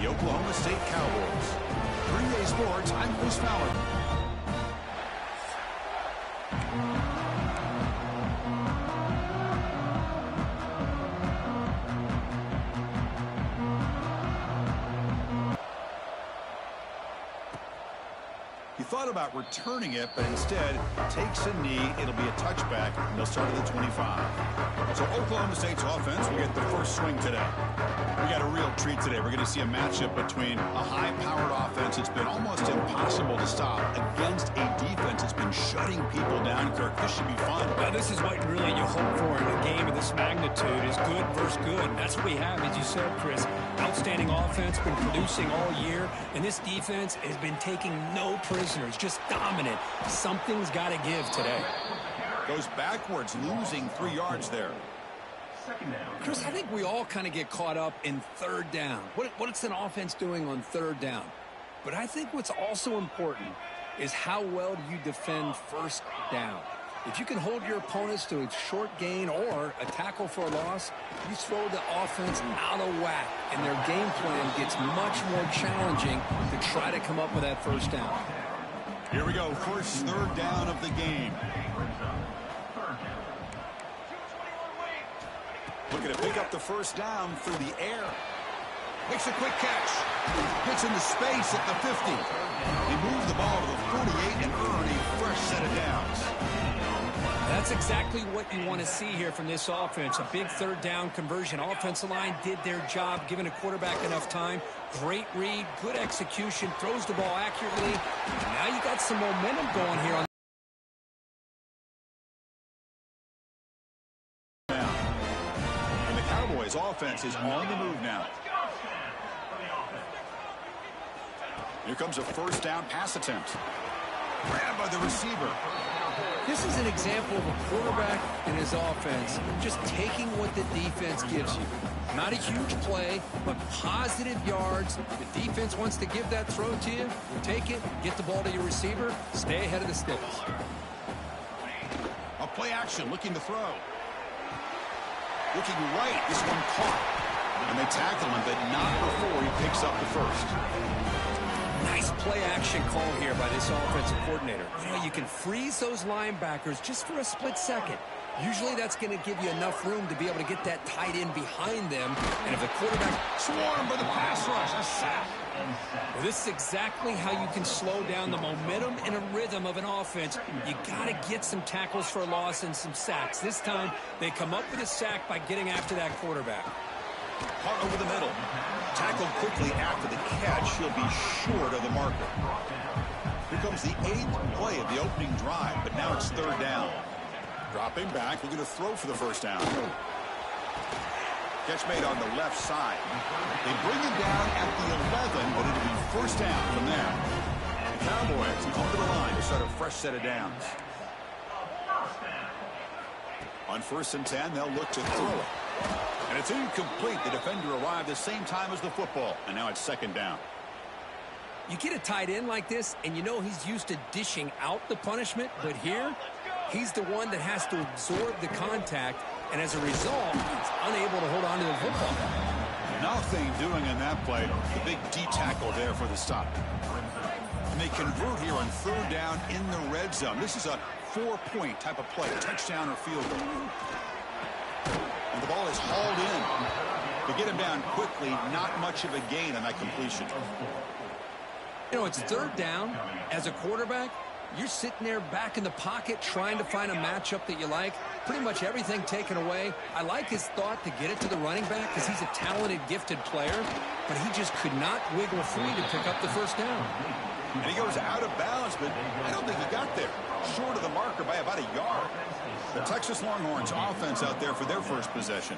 the Oklahoma State Cowboys. 3A Sports, I'm Chris Fowler. He thought about returning it, but instead takes a knee. It'll be a touchback, and they'll start at the 25. So Oklahoma State's offense will get the first swing today. We got a real treat today. We're going to see a matchup between a high-powered offense that's been almost impossible to stop against a defense that's been shutting people down. Kirk, this should be fun. Well, this is what really you hope for in a game of this magnitude is good versus good. And that's what we have, as you said, Chris. Outstanding offense, been producing all year, and this defense has been taking no prisoners, just dominant. Something's got to give today. Goes backwards, losing 3 yards there. Chris, I think we all kind of get caught up in third down. What's an offense doing on third down? But I think what's also important is how well do you defend first down. If you can hold your opponents to a short gain or a tackle for a loss, you throw the offense out of whack, and their game plan gets much more challenging to try to come up with that first down. Here we go, first third down of the game. Looking to pick up the first down through the air. Makes a quick catch. Gets into space at the 50. He moves the ball to the 48 and earn a fresh set of downs. That's exactly what you want to see here from this offense. A big third down conversion. Offensive line did their job, giving a quarterback enough time. Great read, good execution, throws the ball accurately. Now you got some momentum going here on. And the Cowboys offense is on the move now. Here comes a first down pass attempt. Grabbed by the receiver. This is an example of a quarterback and his offense just taking what the defense gives you. Not a huge play, but positive yards. The defense wants to give that throw to you. You take it, get the ball to your receiver, stay ahead of the sticks. A play action, looking to throw. Looking right, this one caught. And they tackle him, but not before he picks up the first. Nice play action call here by this offensive coordinator. You know, you can freeze those linebackers just for a split second. Usually that's going to give you enough room to be able to get that tight end behind them. And if the quarterback swarmed by the pass rush, a sack. Well, this is exactly how you can slow down the momentum and a rhythm of an offense. You got to get some tackles for a loss and some sacks. This time they come up with a sack by getting after that quarterback. Caught over the middle. Tackled quickly after the catch. He'll be short of the marker. Here comes the 8th play of the opening drive, but now it's third down. Dropping back, looking to throw for the first down. Catch made on the left side. They bring him down at the 11, but it'll be first down from there. The Cowboys come to the line to start a fresh set of downs. On 1st and 10, they'll look to throw it. And it's incomplete. The defender arrived the same time as the football, and now it's second down. You get a tight end like this, and you know he's used to dishing out the punishment, but here, he's the one that has to absorb the contact, and as a result, he's unable to hold on to the football. Nothing doing in that play. The big D tackle there for the stop. And they convert here on third down in the red zone. This is a 4-point type of play, touchdown or field goal. And the ball is hauled in. To get him down quickly, not much of a gain on that completion. You know, it's third down. As a quarterback, you're sitting there back in the pocket trying to find a matchup that you like. Pretty much everything taken away. I like his thought to get it to the running back because he's a talented, gifted player, but he just could not wiggle free to pick up the first down. And he goes out of bounds, but I don't think he got there. Short of the marker by about a yard. The Texas Longhorns offense out there for their first possession.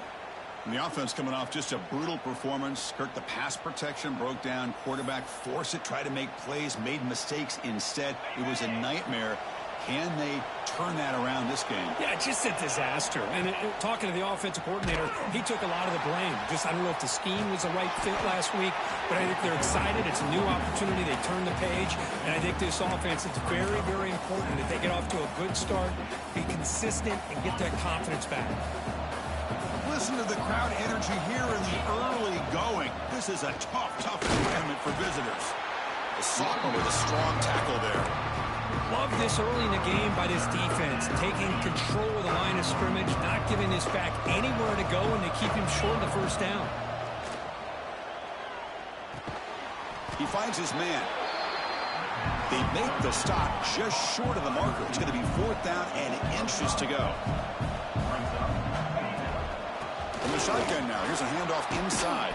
And the offense coming off just a brutal performance. Kirk, the pass protection broke down. Quarterback forced it, tried to make plays, made mistakes instead. It was a nightmare. Can they turn that around this game? Yeah, just a disaster. And talking to the offensive coordinator, he took a lot of the blame. Just, I don't know if the scheme was the right fit last week, but I think they're excited. It's a new opportunity. They turn the page. And I think this offense, it's very, very important that they get off to a good start, be consistent, and get that confidence back. Listen to the crowd energy here in the early going. This is a tough visitors. The sophomore with a strong tackle there. Love this early in the game by this defense, taking control of the line of scrimmage, not giving this back anywhere to go, and they keep him short of the first down. He finds his man. They make the stop just short of the marker. It's going to be 4th down and inches to go. From the shotgun now, here's a handoff inside.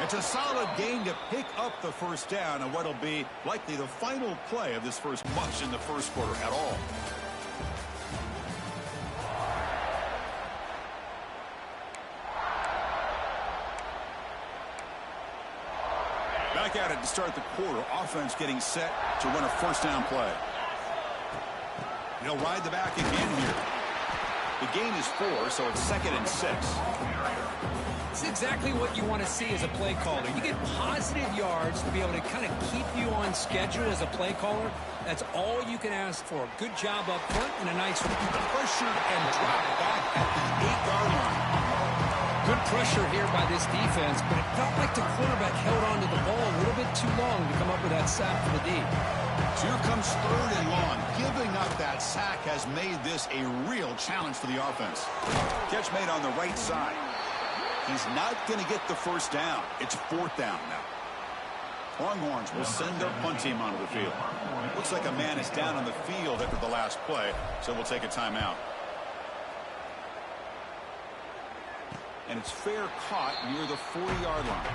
It's a solid gain to pick up the first down on what will be likely the final play of this first much in the first quarter at all. Back at it to start the quarter. Offense getting set to run a first down play. He'll ride the back again here. The gain is 4, so it's 2nd and 6. It's exactly what you want to see as a play caller. You get positive yards to be able to kind of keep you on schedule as a play caller. That's all you can ask for. Good job up front and a nice pressure and drop back at the 8-yard line. Good pressure here by this defense, but it felt like the quarterback held onto the ball a little bit too long to come up with that sack for the D. So here comes 3rd and long. Giving up that sack has made this a real challenge for the offense. Catch made on the right side. He's not going to get the first down. It's 4th down now. Longhorns will send their punt team onto the field. Looks like a man is down on the field after the last play, so we'll take a timeout. And it's fair caught near the 40-yard line.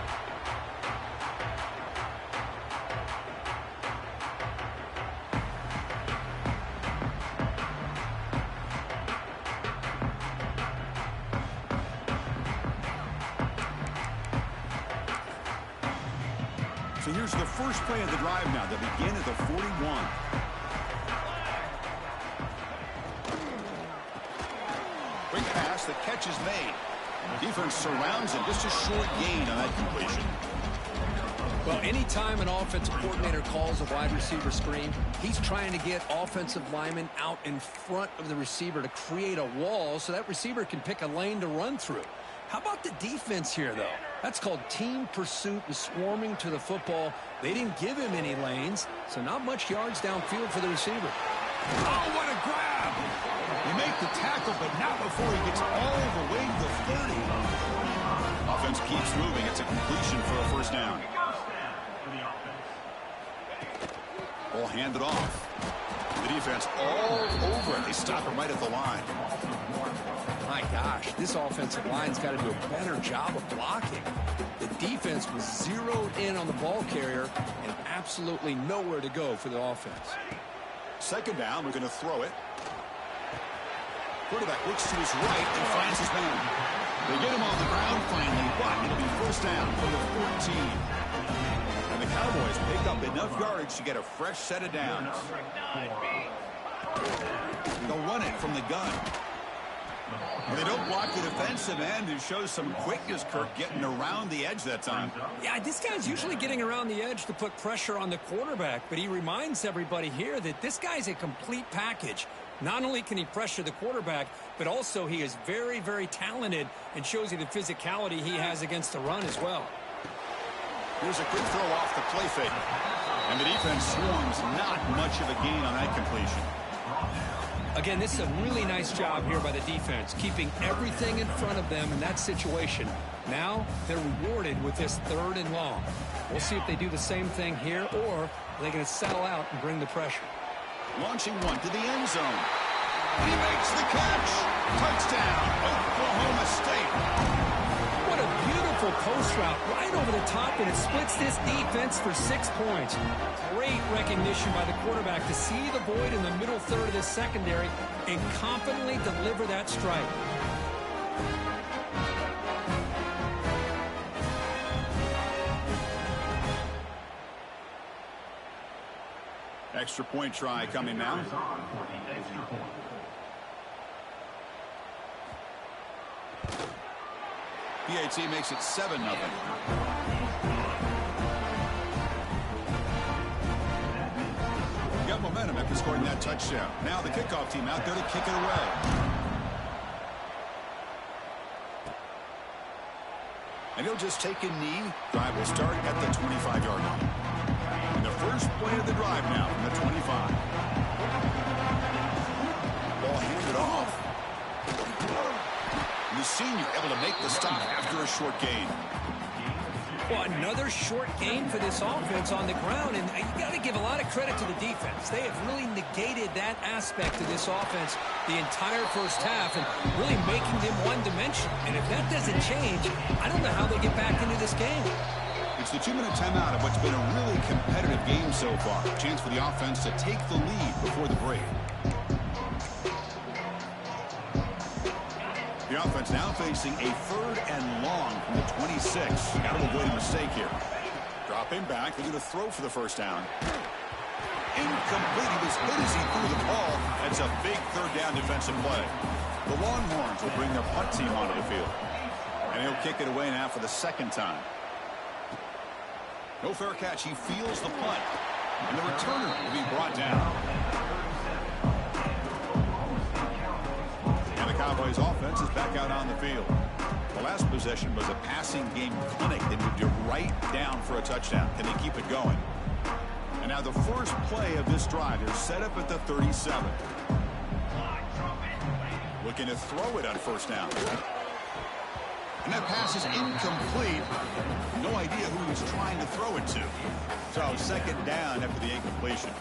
So here's the first play of the drive now. They begin at the 41. Quick pass, the catch is made. Defense surrounds him. Just a short gain on that completion. Well, anytime an offensive coordinator calls a wide receiver screen, he's trying to get offensive linemen out in front of the receiver to create a wall so that receiver can pick a lane to run through. How about the defense here, though? That's called team pursuit and swarming to the football. They didn't give him any lanes, so not much yards downfield for the receiver. Oh, what a grab! He made the tackle, but not before he gets all the way to the 30. Offense keeps moving. It's a completion for a first down. Ball handed off. The defense all over it. They stop him right at the line. My gosh, this offensive line's got to do a better job of blocking. The defense was zeroed in on the ball carrier and absolutely nowhere to go for the offense. 2nd down, we're going to throw it. Quarterback looks to his right and finds his man. They get him on the ground finally, but it'll be first down from the 14. And the Cowboys picked up enough yardage to get a fresh set of downs. They'll run it from the gun. They don't block the defensive end, who shows some quickness, Kirk, getting around the edge that time. Yeah, this guy's usually getting around the edge to put pressure on the quarterback, but he reminds everybody here that this guy's a complete package. Not only can he pressure the quarterback, but also he is very, very talented and shows you the physicality he has against the run as well. Here's a quick throw off the play fake. And the defense swarms, not much of a gain on that completion. Again, this is a really nice job here by the defense, keeping everything in front of them in that situation. Now they're rewarded with this 3rd and long. We'll see if they do the same thing here, or are they going to settle out and bring the pressure. Launching one to the end zone. He makes the catch. Touchdown, Oklahoma State. What a beautiful post route right over the top, and it splits this defense for 6 points. Great recognition by the quarterback to see the void in the middle third of this secondary and confidently deliver that strike. Extra point try coming now. PAT makes it 7-0. Got momentum after scoring that touchdown. Now the kickoff team out there to kick it away. And he'll just take a knee. Drive will start at the 25-yard line. play of the drive now from the 25. Ball handed off. The senior able to make the stop after a short gain. Well, another short gain for this offense on the ground, and you got to give a lot of credit to the defense. They have really negated that aspect of this offense the entire first half and really making them one-dimensional. And if that doesn't change, I don't know how they get back into this game. It's the 2-minute timeout of what's been a really competitive game so far. Chance for the offense to take the lead before the break. The offense now facing a 3rd and long from the 26. Got to avoid a mistake here. Dropping back. They're going to throw for the first down. Incomplete. He was hit as he threw the ball. That's a big 3rd down defensive play. The Longhorns will bring their punt team onto the field. And he'll kick it away now for the 2nd time. No fair catch. He feels the punt. And the returner will be brought down. Cowboys offense is back out on the field. The last possession was a passing game clinic. They moved it right down for a touchdown. Can they keep it going? And now the first play of this drive. They're set up at the 37. Looking to throw it on first down. And that pass is incomplete. No idea who he's trying to throw it to. So 2nd down after the incompletion.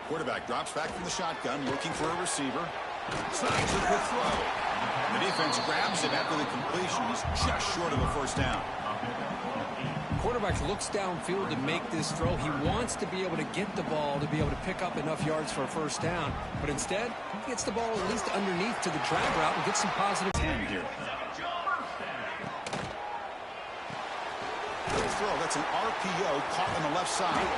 Quarterback drops back from the shotgun, looking for a receiver. Slides a quick throw. And the defense grabs him after the completion. He's just short of a first down. Quarterback looks downfield to make this throw. He wants to be able to get the ball to be able to pick up enough yards for a first down. But instead, he gets the ball at least underneath to the drag route and gets some positive 10 here. Good throw. That's an RPO caught on the left side.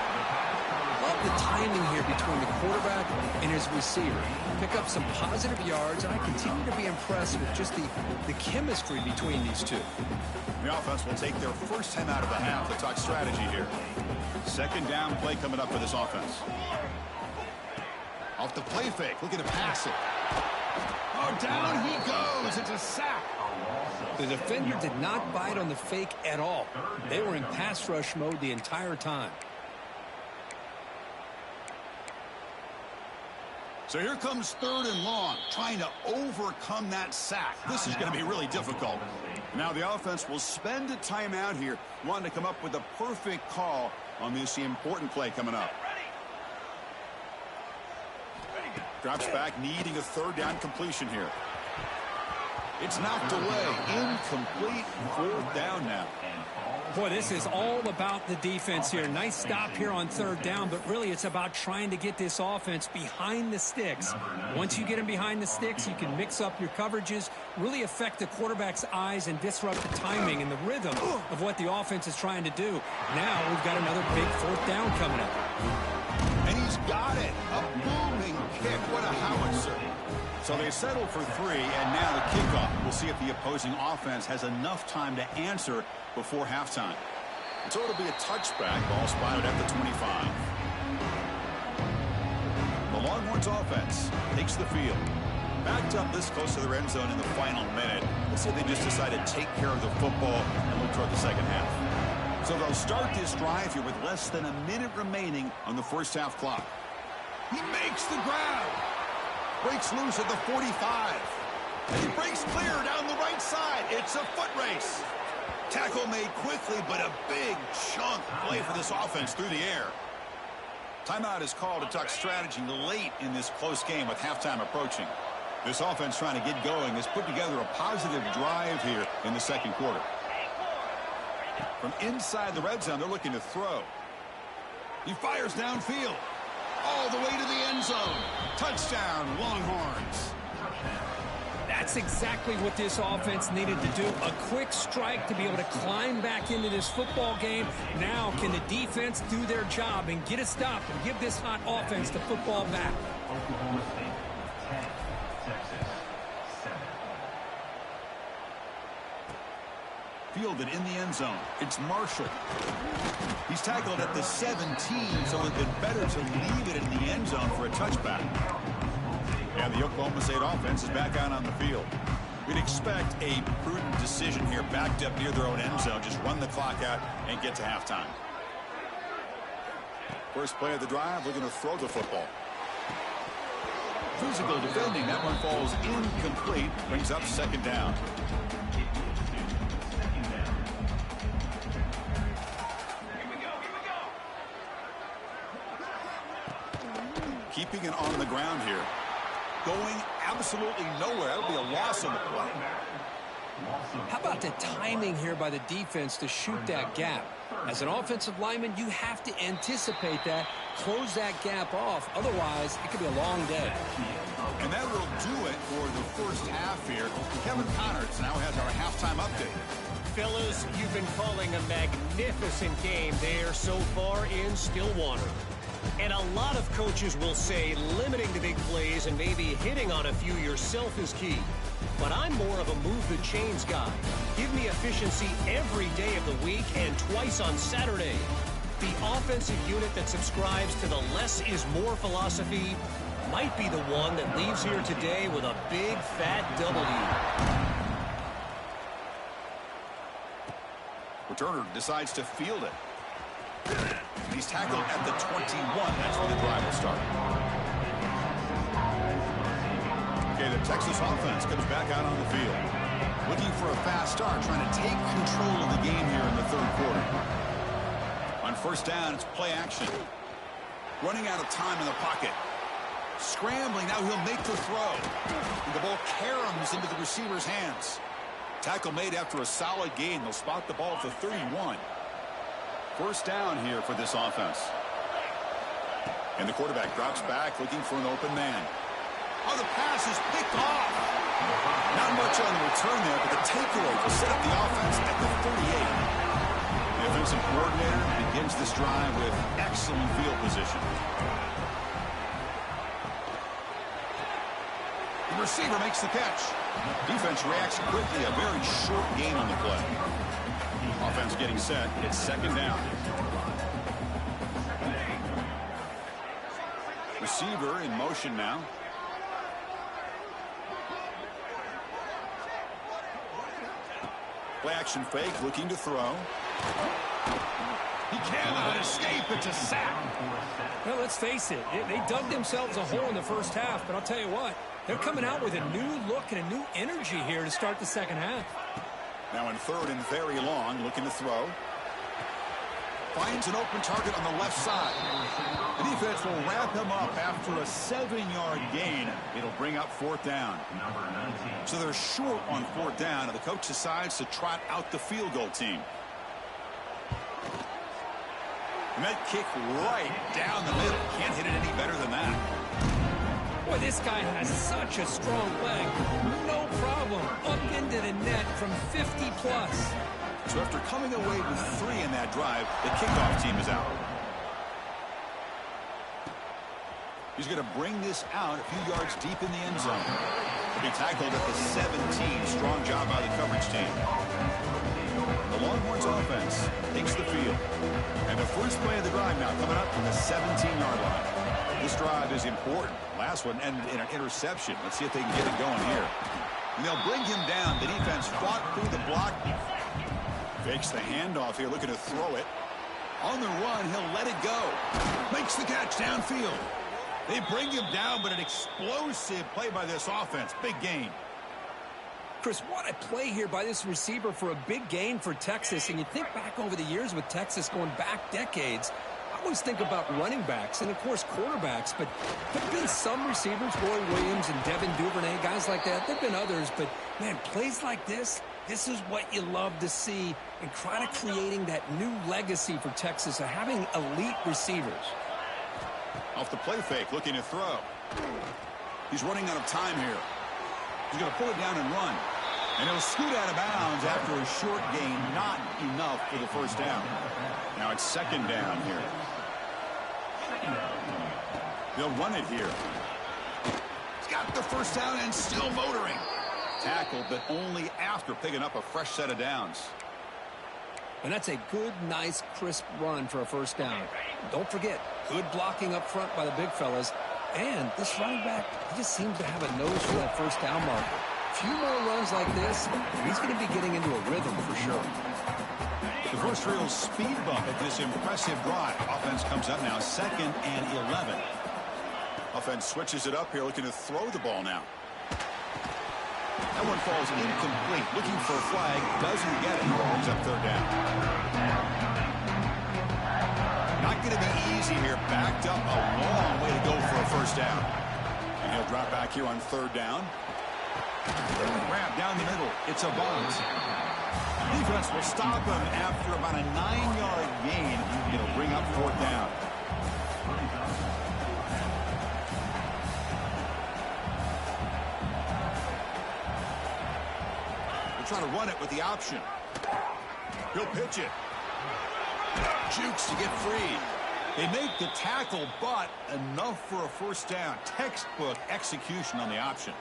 Love the timing here between the quarterback and his receiver. Pick up some positive yards, and I continue to be impressed with just the chemistry between these two. The offense will take their first time out of the half to talk strategy here. 2nd down play coming up for this offense. Off the play fake, looking to pass it. Oh, down he goes. It's a sack. The defender did not bite on the fake at all. They were in pass rush mode the entire time. So here comes 3rd and long, trying to overcome that sack. This is going to be really difficult. Now the offense will spend a timeout here, wanting to come up with a perfect call on this important play coming up. Drops back, needing a 3rd down completion here. It's knocked away. Incomplete. 4th down now. Boy, this is all about the defense here. Nice stop here on 3rd down, but really it's about trying to get this offense behind the sticks. Once you get them behind the sticks, you can mix up your coverages, really affect the quarterback's eyes and disrupt the timing and the rhythm of what the offense is trying to do. Now we've got another big 4th down coming up. And he's got it. A booming kick. What a howitzer. So they settle for 3, and now the kickoff. We'll see if the opposing offense has enough time to answer before halftime. So it'll be a touchback. Ball spotted at the 25. The Longhorns offense takes the field. Backed up this close to their end zone in the final minute. Let's say they just decide to take care of the football and look toward the 2nd half. So they'll start this drive here with less than a minute remaining on the first half clock. He makes the grab. Breaks loose at the 45. And he breaks clear down the right side. It's a foot race. Tackle made quickly, but a big chunk play for this offense through the air. Timeout is called to talk strategy late in this close game with halftime approaching. This offense trying to get going has put together a positive drive here in the 2nd quarter. From inside the red zone, they're looking to throw. He fires downfield. All the way to the end zone. Touchdown, Longhorns. That's exactly what this offense needed to do. A quick strike to be able to climb back into this football game. Now can the defense do their job and get a stop and give this hot offense the football back? Fielded in the end zone. It's Marshall. He's tackled at the 17, so it would have been better to leave it in the end zone for a touchback. And the Oklahoma State offense is back out on the field. We'd expect a prudent decision here, backed up near their own end zone. Just run the clock out and get to halftime. First play of the drive, looking to throw the football. Physical defending. That one falls incomplete. Brings up second down. Keeping it on the ground here. Going absolutely nowhere. That would be a loss on the play. How about the timing here by the defense to shoot that gap? As an offensive lineman, you have to anticipate that, close that gap off. Otherwise, it could be a long day. And that will do it for the first half here. Kevin Connors now has our halftime update. Fellas, you've been calling a magnificent game there so far in Stillwater. And a lot of coaches will say limiting the big plays and maybe hitting on a few yourself is key. But I'm more of a move the chains guy. Give me efficiency every day of the week and twice on Saturday. The offensive unit that subscribes to the less is more philosophy might be the one that leaves here today with a big fat W. Returner decides to field it. He's tackled at the 21. That's where the drive will start. Okay, the Texas offense comes back out on the field. Looking for a fast start, trying to take control of the game here in the third quarter. On first down, it's play action. Running out of time in the pocket. Scrambling, now he'll make the throw. And the ball caroms into the receiver's hands. Tackle made after a solid gain. They'll spot the ball at the 31. First down here for this offense. And the quarterback drops back looking for an open man. Oh, the pass is picked off. Not much on the return there, but the takeaway will set up the offense at the 38. The offensive coordinator begins this drive with excellent field position. The receiver makes the catch. Defense reacts quickly. A very short gain on the play. Offense getting set. It's second down. Receiver in motion now. Play action fake, looking to throw. He cannot escape. It's a sack. Well, let's face it. They dug themselves a hole in the first half, but I'll tell you what. They're coming out with a new look and a new energy here to start the second half. Now in third and very long, looking to throw. Finds an open target on the left side. The defense will wrap him up after a 7-yard gain. It'll bring up fourth down. So they're short on fourth down, and the coach decides to trot out the field goal team. And that kick right down the middle. Can't hit it any better than that. Boy, this guy has such a strong leg. No problem. Up into the net from 50+. So after coming away with 3 in that drive, the kickoff team is out. He's going to bring this out a few yards deep in the end zone. He'll be tackled at the 17. Strong job by the coverage team. The Longhorns offense takes the field. And the first play of the drive now coming up from the 17-yard line. This drive is important. Last one ended in an interception. Let's see if they can get it going here. And they'll bring him down. The defense fought through the block. Fakes the handoff here, looking to throw it. On the run, he'll let it go. Makes the catch downfield. They bring him down, but an explosive play by this offense. Big gain. Chris, what a play here by this receiver for a big gain for Texas. And you think back over the years with Texas going back decades, I always think about running backs and, of course, quarterbacks. But there have been some receivers, Roy Williams and Devin Duvernay, guys like that. There have been others. But, man, plays like this is what you love to see and kind of creating that new legacy for Texas of having elite receivers. Off the play fake, looking to throw. He's running out of time here. He's going to pull it down and run. And he'll scoot out of bounds after a short gain. Not enough for the first down. Now it's second down here. They'll run it here. He's got the first down and still motoring. Tackled, but only after picking up a fresh set of downs. And that's a good, nice, crisp run for a first down. Don't forget, good blocking up front by the big fellas. And this running back, he just seems to have a nose for that first down marker. A few more runs like this, he's going to be getting into a rhythm for sure. The first real speed bump at this impressive drive. Offense comes up now, 2nd and 11. Offense switches it up here, looking to throw the ball now. That one falls incomplete. Looking for a flag, doesn't get it. Brings up 3rd down. Not going to be easy here. Backed up a long way to go for a 1st down. And he'll drop back here on 3rd down. Grab down the middle. It's a bounce. Defense will stop him after about a 9-yard gain. It'll bring up 4th down. They'll try to run it with the option. He'll pitch it. Jukes to get free. They make the tackle, but enough for a 1st down. Textbook execution on the option.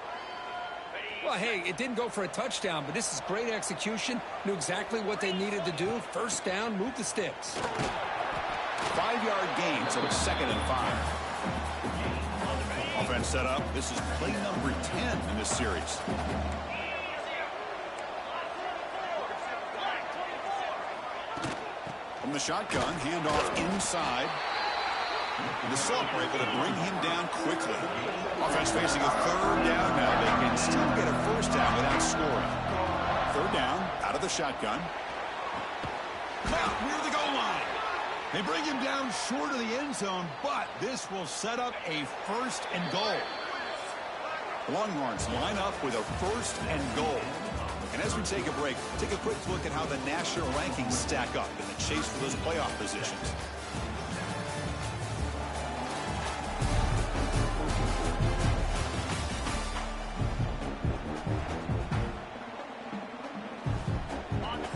Well, hey, it didn't go for a touchdown, but this is great execution. Knew exactly what they needed to do. 1st down, move the sticks. 5-yard gain, so it's 2nd and 5. Offense set up. This is play number 10 in this series. From the shotgun, handoff inside. And the Silk were able to bring him down quickly. Offense facing a 3rd down now. They can still get a 1st down without scoring. 3rd down, out of the shotgun. Caught near the goal line. They bring him down short of the end zone, but this will set up a 1st and goal. Longhorns line up with a 1st and goal. And as we take a break, take a quick look at how the national rankings stack up in the chase for those playoff positions.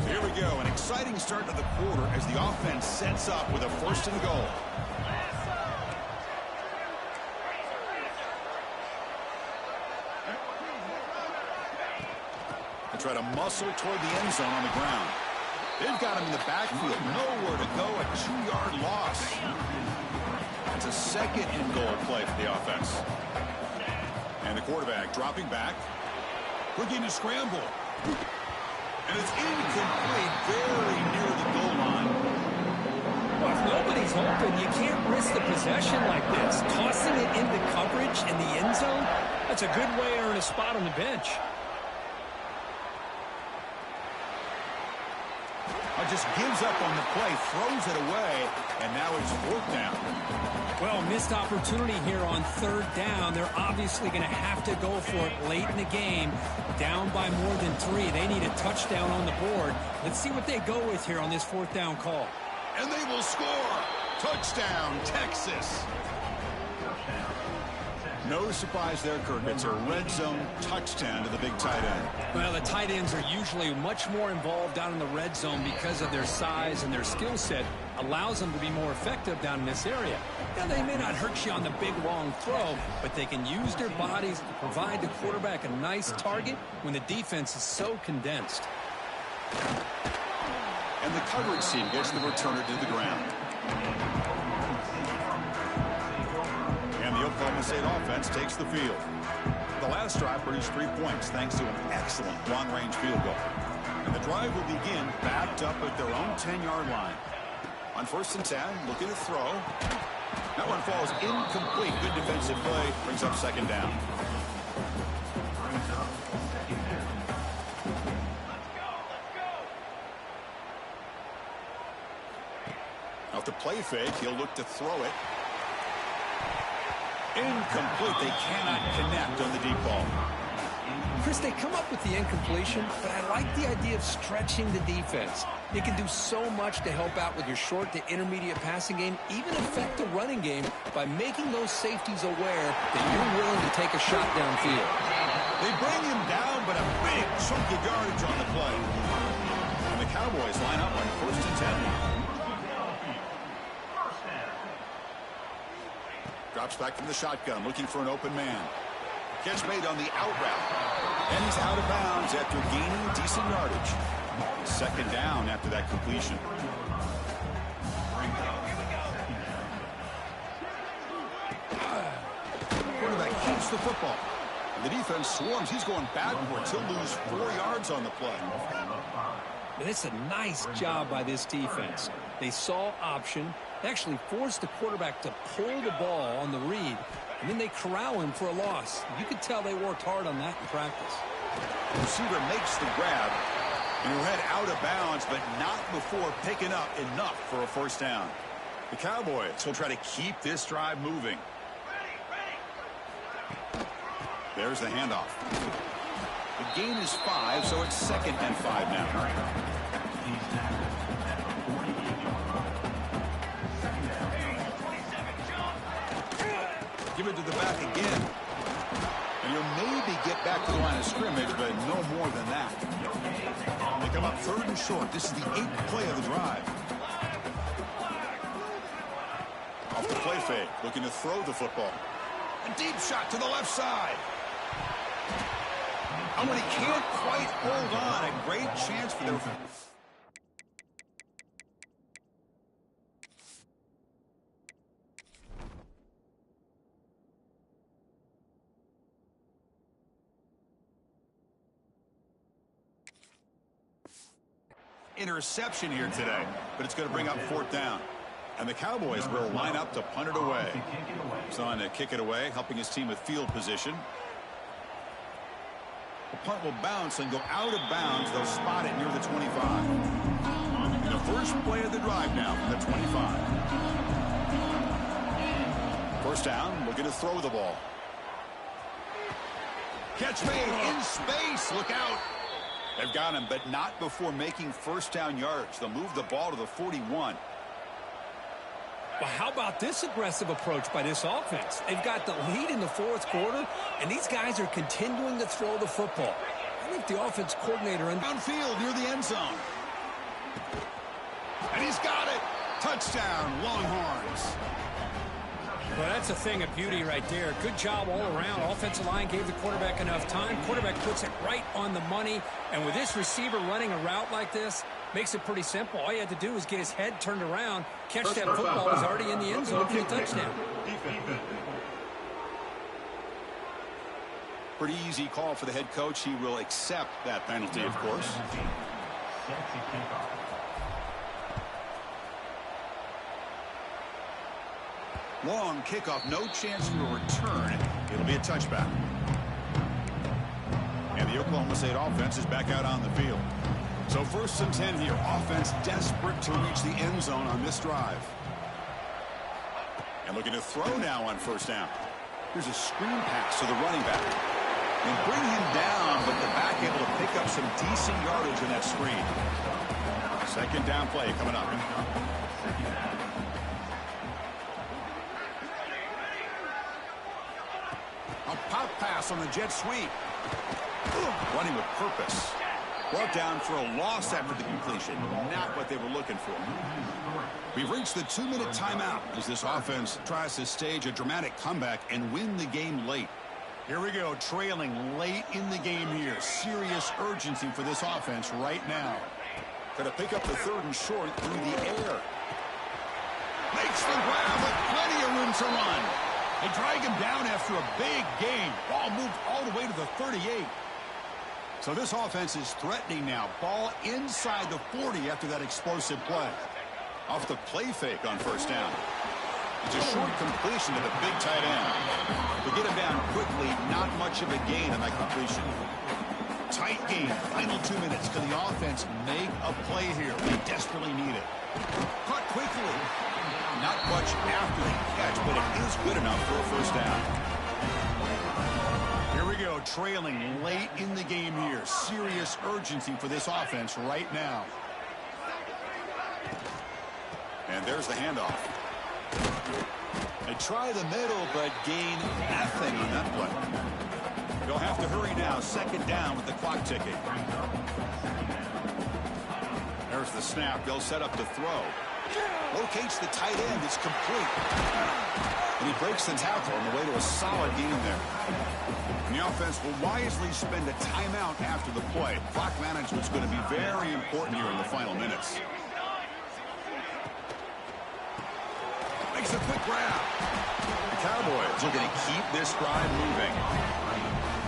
Here we go, an exciting start to the quarter as the offense sets up with a 1st and goal. Try to muscle toward the end zone on the ground. They've got him in the backfield. Nowhere to go. A 2-yard loss. That's a 2nd and goal play for the offense. And the quarterback dropping back. Looking to scramble. And it's incomplete. Very near the goal line. Well, if nobody's open, you can't risk the possession like this. Tossing it into coverage in the end zone, that's a good way to earn a spot on the bench. Just gives up on the play, throws it away, and now it's 4th down. Well, missed opportunity here on 3rd down. They're obviously going to have to go for it late in the game. Down by more than 3. They need a touchdown on the board. Let's see what they go with here on this 4th down call. And they will score. Touchdown, Texas. No surprise there, Kirk. It's a red zone touchdown to the big tight end. Well, the tight ends are usually much more involved down in the red zone because of their size and their skill set. Allows them to be more effective down in this area. Now, they may not hurt you on the big, long throw, but they can use their bodies to provide the quarterback a nice target when the defense is so condensed. And the coverage team gets the returner to the ground. And the Oklahoma State offense takes the field. The last drive produced 3 points thanks to an excellent long-range field goal. And the drive will begin backed up at their own 10-yard line. On 1st and 10, looking to throw. That one falls incomplete. Good defensive play. Brings up 2nd down. Off the play fake, he'll look to throw it. Incomplete. They cannot connect on the deep ball. Chris, they come up with the incompletion, but I like the idea of stretching the defense. You can do so much to help out with your short to intermediate passing game, even affect the running game by making those safeties aware that you're willing to take a shot downfield. They bring him down, but a big chunk of yardage on the play. And the Cowboys line up on 1st and 10 now. Drops back from the shotgun, looking for an open man. Catch made on the out route. And he's out of bounds after gaining decent yardage. 2nd down after that completion. Quarterback keeps the football. The defense swarms. He's going backwards. He'll lose 4 yards on the play. And it's a nice job by this defense. They saw option. They actually forced the quarterback to pull the ball on the read, and then they corral him for a loss. You could tell they worked hard on that in practice. The receiver makes the grab, and he'll head out of bounds, but not before picking up enough for a first down. The Cowboys will try to keep this drive moving. There's the handoff. The gain is 5, so it's 2nd and 5 now. Give it to the back again. And you'll maybe get back to the line of scrimmage, but no more than that. They come up 3rd and short. This is the 8th play of the drive. Off the play fake, looking to throw the football. A deep shot to the left side. And when he can't quite hold on, a great chance for their... interception here today, but it's going to bring up 4th down. And the Cowboys will line up to punt it away. He's on to kick it away, helping his team with field position. The punt will bounce and go out of bounds. They'll spot it near the 25. And the first play of the drive now from the 25. First down, looking to throw the ball. Catch made in space. Look out. They've got him, but not before making first down yards. They'll move the ball to the 41. Well, how about this aggressive approach by this offense? They've got the lead in the 4th quarter, and these guys are continuing to throw the football. I think the offense coordinator in downfield near the end zone. And he's got it. Touchdown, Longhorns. Well, that's a thing of beauty right there. Good job all around. Offensive line gave the quarterback enough time. Quarterback puts it right on the money. And with this receiver running a route like this, makes it pretty simple. All you had to do was get his head turned around, catch that football. Is already in the end zone for the touchdown. Pretty easy call for the head coach. He will accept that penalty, of course. Long kickoff, no chance for a return. It'll be a touchback. And the Oklahoma State offense is back out on the field. So 1st and 10 here. Offense desperate to reach the end zone on this drive. And looking to throw now on first down. Here's a screen pass to the running back. And bring him down, but the back able to pick up some decent yardage in that screen. 2nd down play coming up. A pop pass on the jet sweep. Running with purpose. Brought down for a loss after the completion. Not what they were looking for. We've reached the 2-minute timeout as this offense tries to stage a dramatic comeback and win the game late. Here we go, trailing late in the game here. Serious urgency for this offense right now. Got to pick up the 3rd and short through the air. Makes the grab with plenty of room to run. They drag him down after a big gain. Ball moved all the way to the 38. So this offense is threatening now. Ball inside the 40 after that explosive play. Off the play fake on first down. It's a short completion to the big tight end. To get him down quickly, not much of a gain on that completion. Tight game, final 2 minutes. Can the offense make a play here? They desperately need it. Caught quickly. Not much after the catch, but it is good enough for a first down. Here we go, trailing late in the game here. Serious urgency for this offense right now. And there's the handoff. They try the middle, but gain nothing on that play. They'll have to hurry now. 2nd down with the clock ticking. There's the snap. They'll set up the throw. Locates the tight end. It's complete. And he breaks the tackle on the way to a solid gain there. And the offense will wisely spend a timeout after the play. Clock management's going to be very important here in the final minutes. Makes a quick grab. The Cowboys are going to keep this drive moving.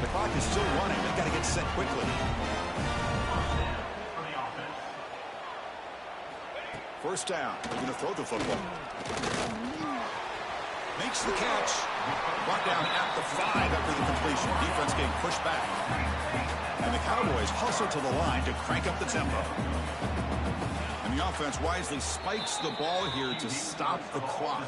The clock is still running. They've got to get set quickly. First down. They're going to throw the football. Makes the catch. Brought down at the 5 after the completion. Defense getting pushed back. And the Cowboys hustle to the line to crank up the tempo. And the offense wisely spikes the ball here to stop the clock.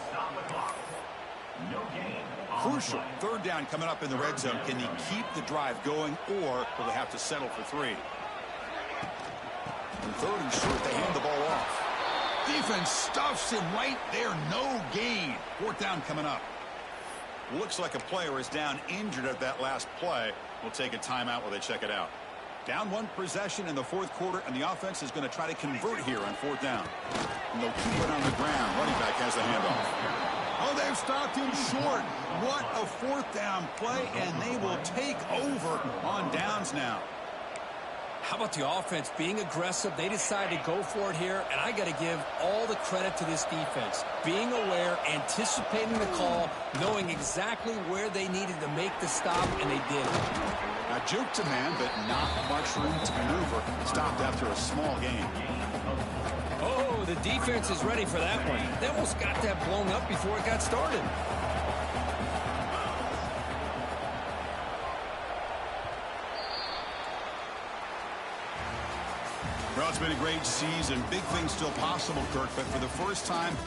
Crucial. Third down coming up in the red zone. Can they keep the drive going, or will they have to settle for 3? And third and short, they hand the ball off. Defense stuffs him right there. No gain. Fourth down coming up. Looks like a player is down injured at that last play. We'll take a timeout while they check it out. Down 1 possession in the fourth quarter, and the offense is going to try to convert here on 4th down. And they'll keep it on the ground. Running back has the handoff. Oh, they've stopped him short. What a 4th down play, and they will take over on downs now. How about the offense being aggressive? They decided to go for it here, and I got to give all the credit to this defense. Being aware, anticipating the call, knowing exactly where they needed to make the stop, and they did. Now, juke to man, but not much room to maneuver. Stopped after a small gain. Oh, the defense is ready for that one. They almost got that blown up before it got started. Well, it's been a great season. Big things still possible, Kirk, but for the first time,